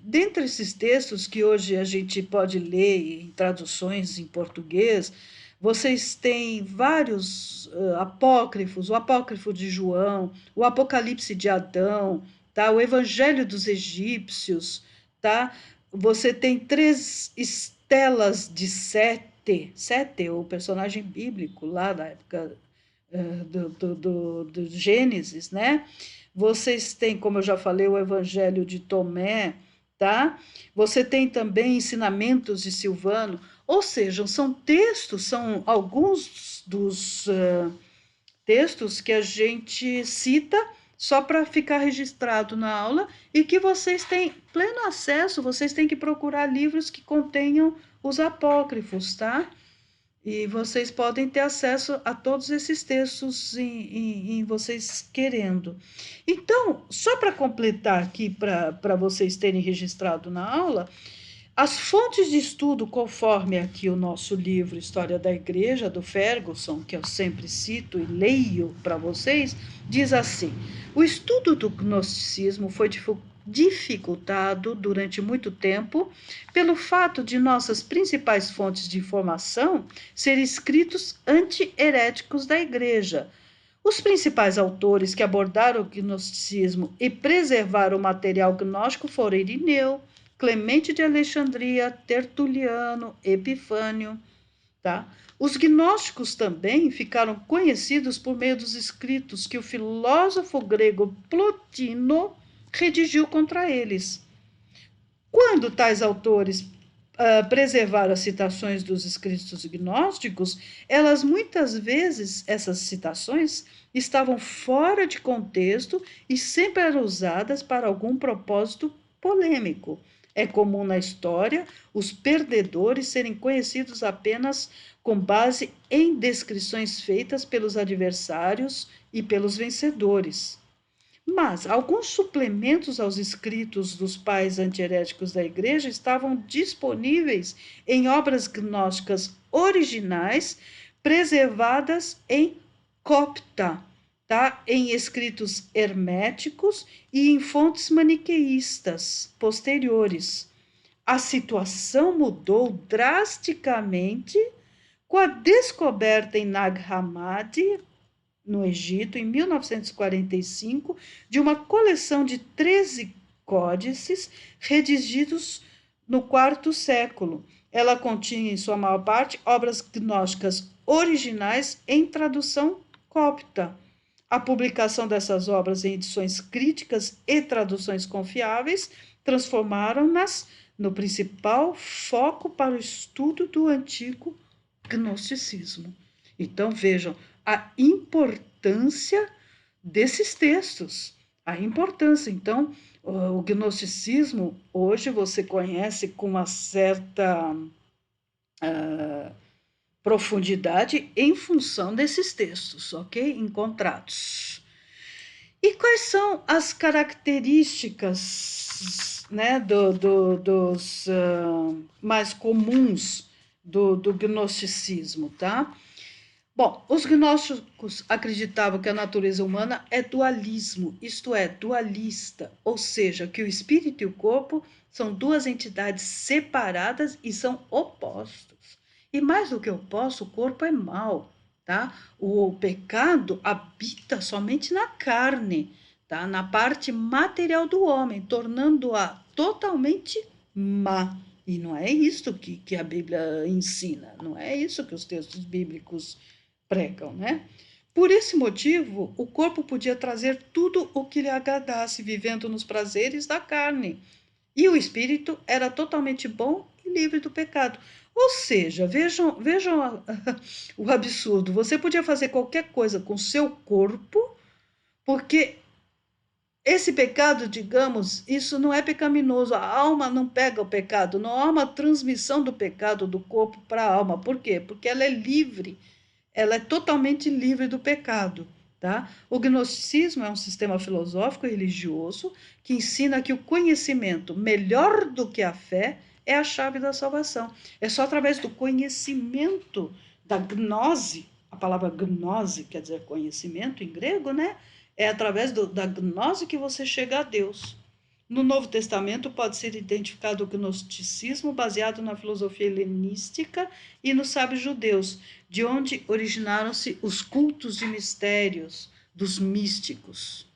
Dentre esses textos que hoje a gente pode ler em traduções em português, vocês têm vários apócrifos, o apócrifo de João, o Apocalipse de Adão, tá? O Evangelho dos Egípcios, tá? Você tem 3 estelas de Sete, o personagem bíblico lá da época do Gênesis, né? Vocês têm, como eu já falei, o Evangelho de Tomé, tá? Você tem também ensinamentos de Silvano, ou seja, são alguns dos textos que a gente cita só para ficar registrado na aula e que vocês têm pleno acesso, vocês têm que procurar livros que contenham os apócrifos, tá? E vocês podem ter acesso a todos esses textos em vocês querendo. Então, só para completar aqui, para vocês terem registrado na aula, as fontes de estudo, conforme aqui o nosso livro História da Igreja, do Ferguson, que eu sempre cito e leio para vocês, diz assim: o estudo do gnosticismo foi dificultado durante muito tempo pelo fato de nossas principais fontes de informação serem escritos anti-heréticos da Igreja. Os principais autores que abordaram o gnosticismo e preservaram o material gnóstico foram Irineu, Clemente de Alexandria, Tertuliano, Epifânio, tá? Os gnósticos também ficaram conhecidos por meio dos escritos que o filósofo grego Plotino redigiu contra eles. Quando tais autores preservaram as citações dos escritos gnósticos, muitas vezes, essas citações, estavam fora de contexto e sempre eram usadas para algum propósito polêmico. É comum na história os perdedores serem conhecidos apenas com base em descrições feitas pelos adversários e pelos vencedores. Mas alguns suplementos aos escritos dos pais antiheréticos da Igreja estavam disponíveis em obras gnósticas originais, preservadas em copta, tá? Em escritos herméticos e em fontes maniqueístas posteriores. A situação mudou drasticamente com a descoberta em Nag Hammadi, no Egito, em 1945, de uma coleção de 13 códices redigidos no quarto século. Ela continha, em sua maior parte, obras gnósticas originais em tradução copta. A publicação dessas obras em edições críticas e traduções confiáveis transformaram-nas no principal foco para o estudo do antigo gnosticismo. Então, vejam a importância desses textos, a importância. Então, o gnosticismo, hoje você conhece com uma certa profundidade em função desses textos, ok? Encontrados. E quais são as características, né, dos mais comuns do gnosticismo, tá? Bom, os gnósticos acreditavam que a natureza humana é dualismo, isto é, dualista, ou seja, que o espírito e o corpo são duas entidades separadas e são opostos. E mais do que oposto, o corpo é mau, tá? O pecado habita somente na carne, tá? Na parte material do homem, tornando-a totalmente má. E não é isso que a Bíblia ensina, não é isso que os textos bíblicos pregam, né? Por esse motivo, o corpo podia trazer tudo o que lhe agradasse, vivendo nos prazeres da carne. E o espírito era totalmente bom e livre do pecado. Ou seja, vejam o absurdo. Você podia fazer qualquer coisa com seu corpo, porque esse pecado, digamos, isso não é pecaminoso. A alma não pega o pecado, não há uma transmissão do pecado do corpo para a alma. Por quê? Porque ela é livre, ela é totalmente livre do pecado. Tá? O gnosticismo é um sistema filosófico e religioso que ensina que o conhecimento, melhor do que a fé, é a chave da salvação. É só através do conhecimento, da gnose, a palavra gnose quer dizer conhecimento em grego, né? É através da gnose que você chega a Deus. No Novo Testamento pode ser identificado o gnosticismo baseado na filosofia helenística e nos sábios judeus, de onde originaram-se os cultos de mistérios dos místicos.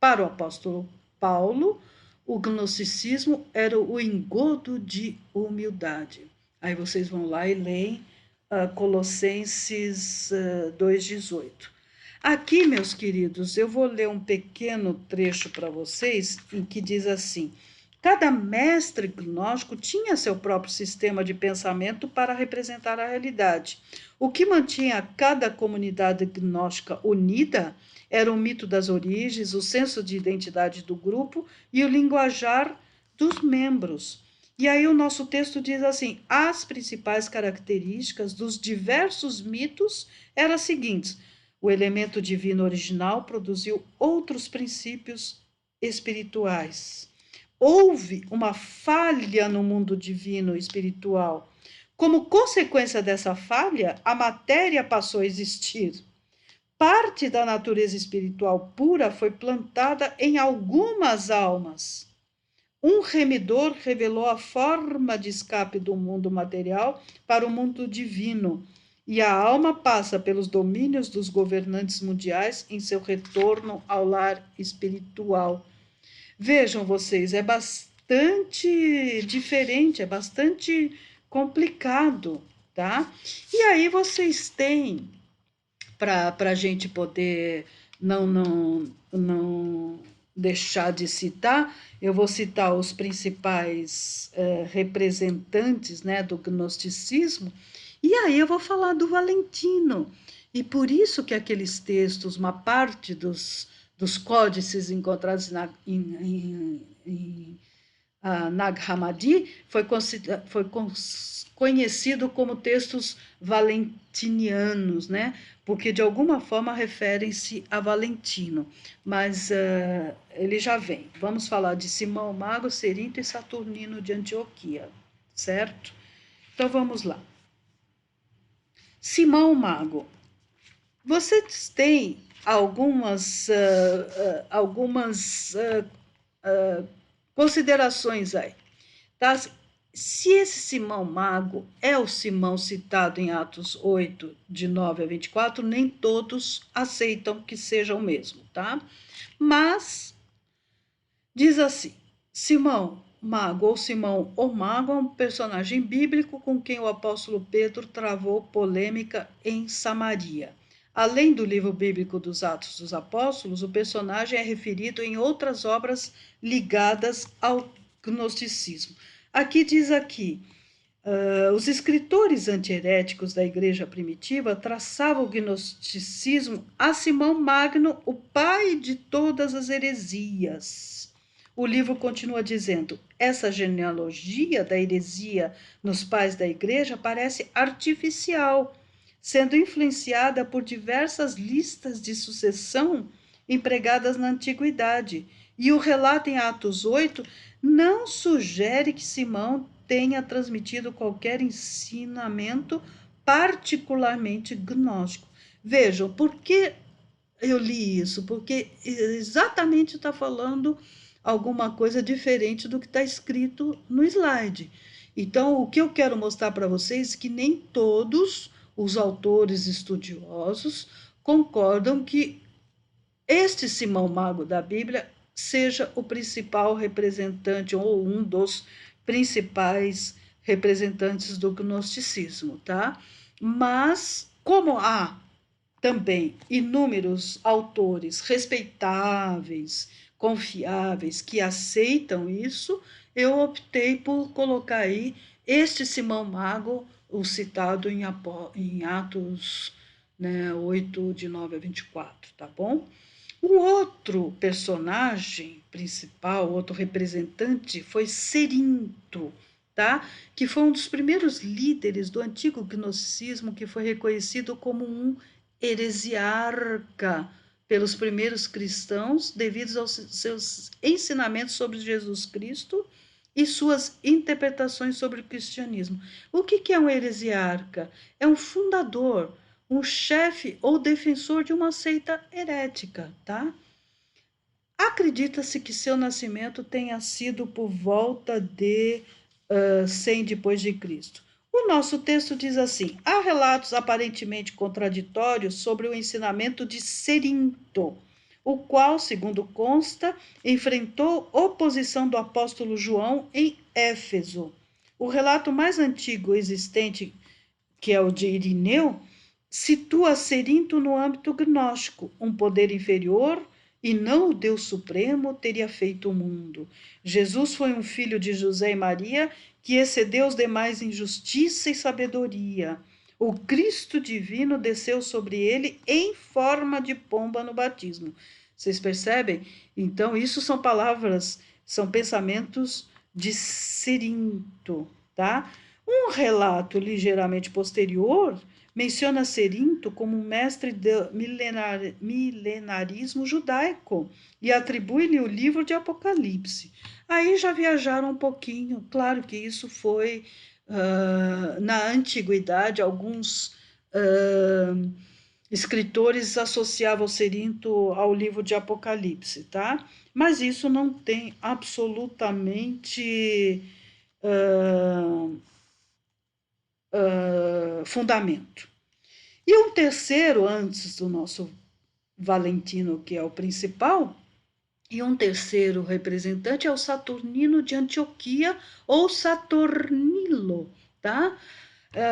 Para o apóstolo Paulo, o gnosticismo era o engodo de humildade. Aí vocês vão lá e leem Colossenses 2,18. Aqui, meus queridos, eu vou ler um pequeno trecho para vocês, em que diz assim: cada mestre gnóstico tinha seu próprio sistema de pensamento para representar a realidade. O que mantinha cada comunidade gnóstica unida era o mito das origens, o senso de identidade do grupo e o linguajar dos membros. E aí o nosso texto diz assim: as principais características dos diversos mitos eram as seguintes: o elemento divino original produziu outros princípios espirituais. Houve uma falha no mundo divino espiritual. Como consequência dessa falha, a matéria passou a existir. Parte da natureza espiritual pura foi plantada em algumas almas. Um remidor revelou a forma de escape do mundo material para o mundo divino, e a alma passa pelos domínios dos governantes mundiais em seu retorno ao lar espiritual. Vejam vocês, é bastante diferente, é bastante complicado, tá? E aí vocês têm, para a gente poder não deixar de citar, eu vou citar os principais representantes, né, do gnosticismo, e aí eu vou falar do Valentino. E por isso que aqueles textos, uma parte dos códices encontrados Nag Hammadi, foi conhecido como textos valentinianos, né? Porque de alguma forma referem-se a Valentino, mas ele já vem. Vamos falar de Simão Mago, Cerinto e Saturnino de Antioquia, certo? Então vamos lá. Simão Mago. Vocês têm algumas considerações aí, tá? Se esse Simão Mago é o Simão citado em Atos 8, de 9 a 24, nem todos aceitam que seja o mesmo, tá? Mas, diz assim, Simão Mago ou Simão o Mago é um personagem bíblico com quem o apóstolo Pedro travou polêmica em Samaria. Além do livro bíblico dos Atos dos Apóstolos, o personagem é referido em outras obras ligadas ao gnosticismo. Aqui diz os escritores antiheréticos da igreja primitiva traçavam o gnosticismo a Simão Magno, o pai de todas as heresias. O livro continua dizendo, essa genealogia da heresia nos pais da igreja parece artificial, sendo influenciada por diversas listas de sucessão empregadas na antiguidade. E o relato em Atos 8 não sugere que Simão tenha transmitido qualquer ensinamento particularmente gnóstico. Vejam, por que eu li isso? Porque exatamente está falando alguma coisa diferente do que está escrito no slide. Então, o que eu quero mostrar para vocês é que nem todos os autores estudiosos concordam que este Simão Mago da Bíblia seja o principal representante ou um dos principais representantes do gnosticismo, tá? Mas, como há também inúmeros autores respeitáveis, confiáveis, que aceitam isso, eu optei por colocar aí este Simão Mago, o citado em Atos, né, 8, de 9 a 24, tá bom? O outro personagem principal, outro representante, foi Cerinto, tá? Que foi um dos primeiros líderes do antigo gnosticismo, que foi reconhecido como um heresiarca pelos primeiros cristãos, devido aos seus ensinamentos sobre Jesus Cristo e suas interpretações sobre o cristianismo. O que é um heresiarca? É um fundador, um chefe ou defensor de uma seita herética, tá? Acredita-se que seu nascimento tenha sido por volta de 100 depois de Cristo. O nosso texto diz assim: há relatos aparentemente contraditórios sobre o ensinamento de Cerinto, o qual, segundo consta, enfrentou oposição do apóstolo João em Éfeso. O relato mais antigo existente, que é o de Irineu, situa Cerinto no âmbito gnóstico, um poder inferior e não o Deus Supremo teria feito o mundo. Jesus foi um filho de José e Maria que excedeu os demais em justiça e sabedoria. O Cristo divino desceu sobre ele em forma de pomba no batismo. Vocês percebem? Então, isso são palavras, são pensamentos de Cerinto, tá? Um relato ligeiramente posterior menciona Cerinto como um mestre do milenarismo judaico e atribui-lhe o livro de Apocalipse. Aí já viajaram um pouquinho, claro que isso foi na antiguidade, alguns escritores associavam Cerinto ao livro de Apocalipse, tá? Mas isso não tem absolutamente fundamento. E um terceiro, antes do nosso Valentino, que é o principal, e um terceiro representante é o Saturnino de Antioquia, ou Saturnilo, tá?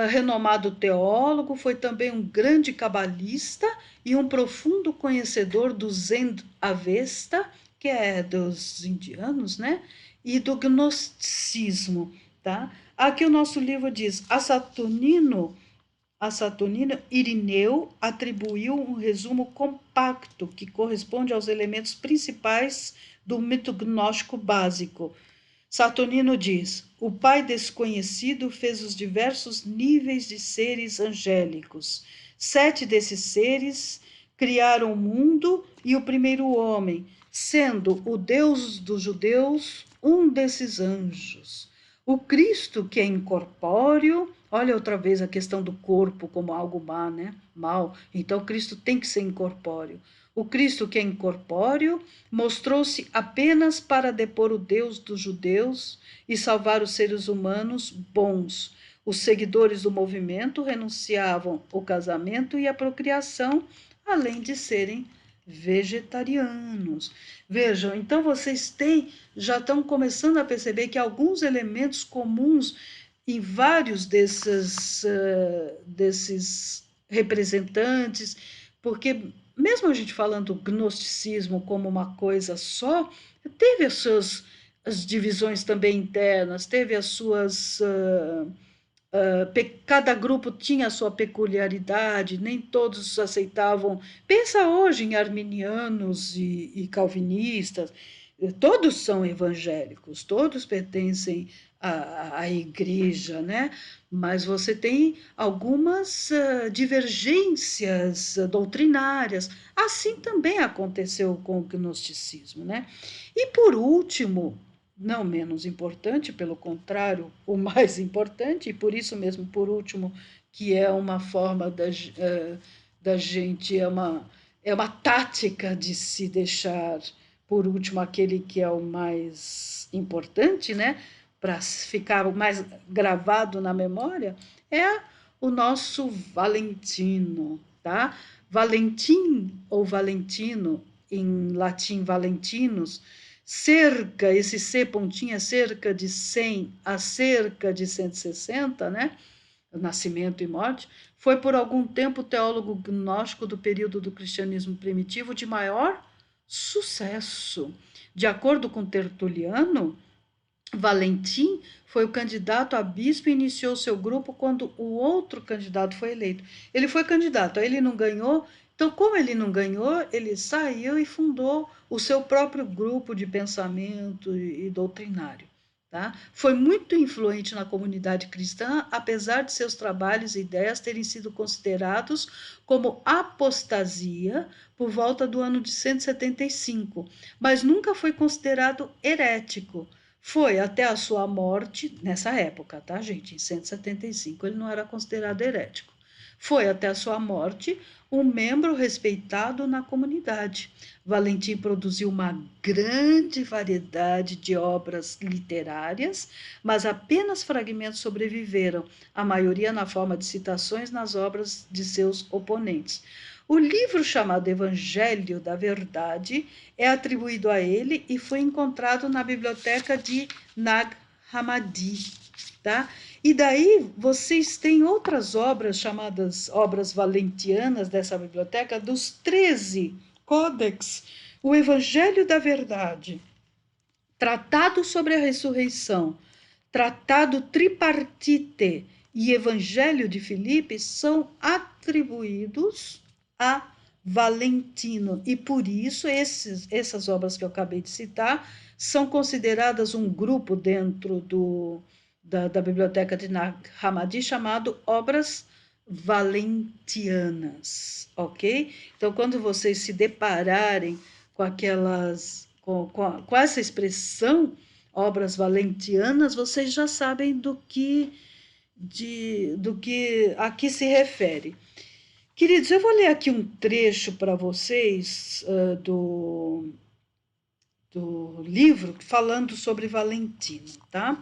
Renomado teólogo, foi também um grande cabalista e um profundo conhecedor do Zend Avesta, que é dos indianos, né? E do gnosticismo, tá? Aqui o nosso livro diz, a Saturnino, Irineu atribuiu um resumo compacto que corresponde aos elementos principais do mito gnóstico básico. Saturnino diz: o Pai desconhecido fez os diversos níveis de seres angélicos. 7 desses seres criaram o mundo e o primeiro homem, sendo o Deus dos judeus um desses anjos. O Cristo, que é incorpóreo, olha outra vez a questão do corpo como algo má, né? Mal. Então, Cristo tem que ser incorpóreo. O Cristo, que é incorpóreo, mostrou-se apenas para depor o Deus dos judeus e salvar os seres humanos bons. Os seguidores do movimento renunciavam ao casamento e à procriação, além de serem vegetarianos. Vejam, então vocês já estão começando a perceber que alguns elementos comuns em vários desses representantes, porque mesmo a gente falando do gnosticismo como uma coisa só, teve as divisões também internas, teve as suas cada grupo tinha a sua peculiaridade, nem todos aceitavam. Pensa hoje em arminianos e calvinistas, todos são evangélicos, todos pertencem à igreja, né? Mas você tem algumas divergências doutrinárias. Assim também aconteceu com o gnosticismo, né? E por último, não menos importante, pelo contrário, o mais importante, e por isso mesmo, por último, que é uma forma da gente, é uma tática de se deixar, por último, aquele que é o mais importante, né? Para ficar o mais gravado na memória, é o nosso Valentino, tá? Valentim ou Valentino, em latim Valentinus, esse C pontinha, cerca de 100 a cerca de 160, né? Nascimento e morte, foi por algum tempo o teólogo gnóstico do período do cristianismo primitivo de maior sucesso. De acordo com Tertuliano, Valentim foi o candidato a bispo e iniciou seu grupo quando o outro candidato foi eleito. Ele foi candidato, aí ele não ganhou, então, como ele não ganhou, ele saiu e fundou o seu próprio grupo de pensamento e doutrinário. Tá? Foi muito influente na comunidade cristã, apesar de seus trabalhos e ideias terem sido considerados como apostasia por volta do ano de 175, mas nunca foi considerado herético. Foi até a sua morte, nessa época, tá, gente? Em 175, ele não era considerado herético. Foi até a sua morte um membro respeitado na comunidade. Valentim produziu uma grande variedade de obras literárias, mas apenas fragmentos sobreviveram, a maioria na forma de citações nas obras de seus oponentes. O livro chamado Evangelho da Verdade é atribuído a ele e foi encontrado na biblioteca de Nag Hammadi, tá? E daí vocês têm outras obras chamadas obras valentianas dessa biblioteca, dos 13 códex, o Evangelho da Verdade, Tratado sobre a Ressurreição, Tratado Tripartite e Evangelho de Filipe são atribuídos a Valentino, e por isso essas obras que eu acabei de citar são consideradas um grupo dentro da biblioteca de Nag Hammadi chamado obras valentianas, ok? Então, quando vocês se depararem com com essa expressão, obras valentianas, vocês já sabem do que a que se refere. Queridos, eu vou ler aqui um trecho para vocês do livro falando sobre Valentino, tá?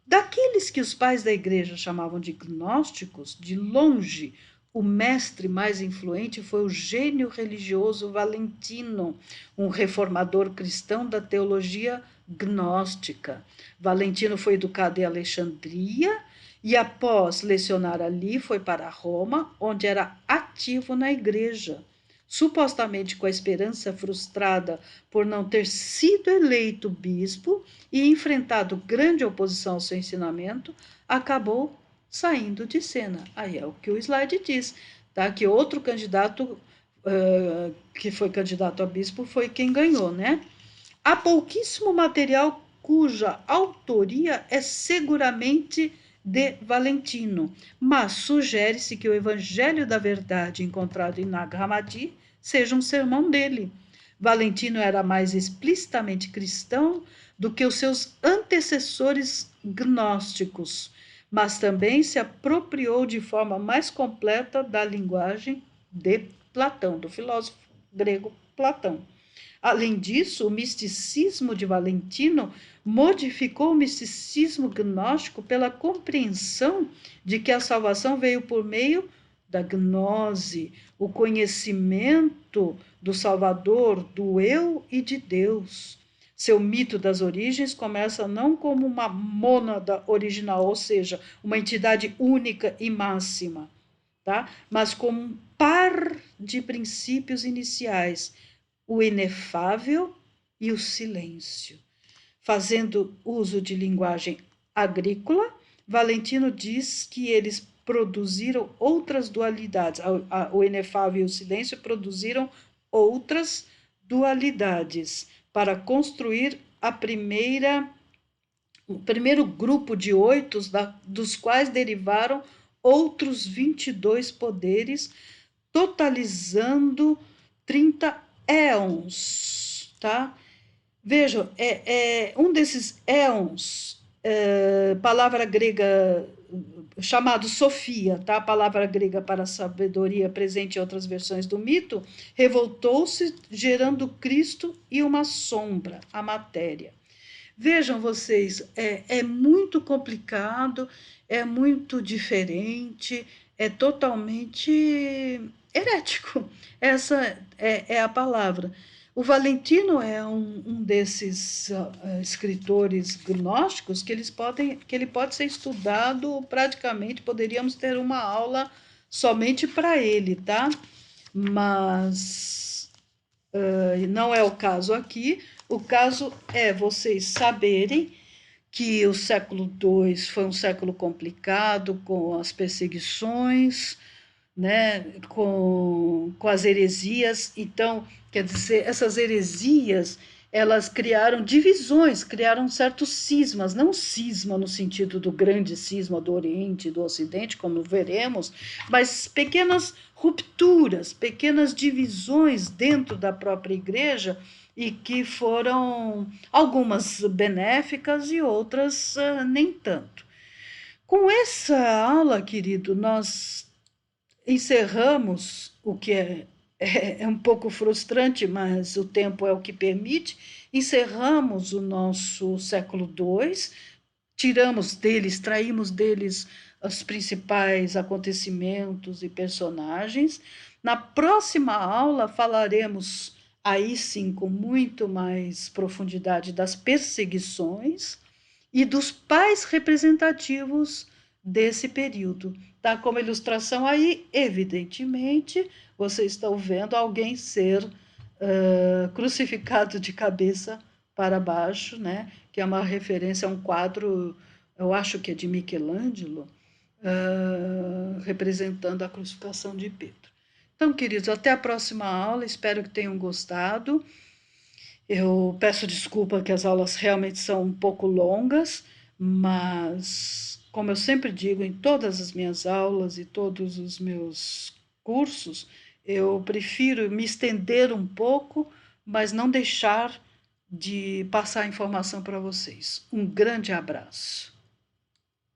Daqueles que os pais da igreja chamavam de gnósticos, de longe, o mestre mais influente foi o gênio religioso Valentino, um reformador cristão da teologia gnóstica. Valentino foi educado em Alexandria e, após lecionar ali, foi para Roma, onde era ativo na igreja. Supostamente com a esperança frustrada por não ter sido eleito bispo e enfrentado grande oposição ao seu ensinamento, acabou saindo de cena. Aí é o que o slide diz, tá? Que outro candidato que foi candidato a bispo foi quem ganhou, né? Há pouquíssimo material cuja autoria é seguramente de Valentino, mas sugere-se que o Evangelho da Verdade encontrado em Nag Hammadi seja um sermão dele. Valentino era mais explicitamente cristão do que os seus antecessores gnósticos, mas também se apropriou de forma mais completa da linguagem de Platão, do filósofo grego Platão. Além disso, o misticismo de Valentino modificou o misticismo gnóstico pela compreensão de que a salvação veio por meio da gnose, o conhecimento do Salvador, do eu e de Deus. Seu mito das origens começa não como uma mônada original, ou seja, uma entidade única e máxima, tá? Mas como um par de princípios iniciais, o inefável e o silêncio. Fazendo uso de linguagem agrícola, Valentino diz que eles produziram outras dualidades. O inefável e o silêncio produziram outras dualidades para construir o primeiro grupo de 8, dos quais derivaram outros 22 poderes, totalizando 30 éons, tá? Vejam, um desses éons, palavra grega chamado Sofia, tá? A palavra grega para sabedoria presente em outras versões do mito, revoltou-se, gerando Cristo e uma sombra, a matéria. Vejam vocês, é muito complicado, é muito diferente, é totalmente herético. Essa é a palavra. O Valentino é um desses escritores gnósticos que ele pode ser estudado praticamente, poderíamos ter uma aula somente para ele, tá? Mas não é o caso aqui. O caso é vocês saberem que o século II foi um século complicado, com as perseguições, né, com as heresias. Então, quer dizer, essas heresias, elas criaram divisões, criaram certos cismas, não cisma no sentido do grande cisma do Oriente e do Ocidente, como veremos, mas pequenas rupturas, pequenas divisões dentro da própria igreja, e que foram algumas benéficas e outras nem tanto. Com essa aula, querido, nós encerramos o que é um pouco frustrante, mas o tempo é o que permite. Encerramos o nosso século II, extraímos deles os principais acontecimentos e personagens. Na próxima aula falaremos, aí sim, com muito mais profundidade, das perseguições e dos pais representativos desse período. Tá? Como ilustração aí, evidentemente, vocês estão vendo alguém ser crucificado de cabeça para baixo, né? Que é uma referência a um quadro, eu acho que é de Michelangelo, representando a crucificação de Pedro. Então, queridos, até a próxima aula, espero que tenham gostado. Eu peço desculpa que as aulas realmente são um pouco longas, mas, como eu sempre digo em todas as minhas aulas e todos os meus cursos, eu prefiro me estender um pouco, mas não deixar de passar informação para vocês. Um grande abraço.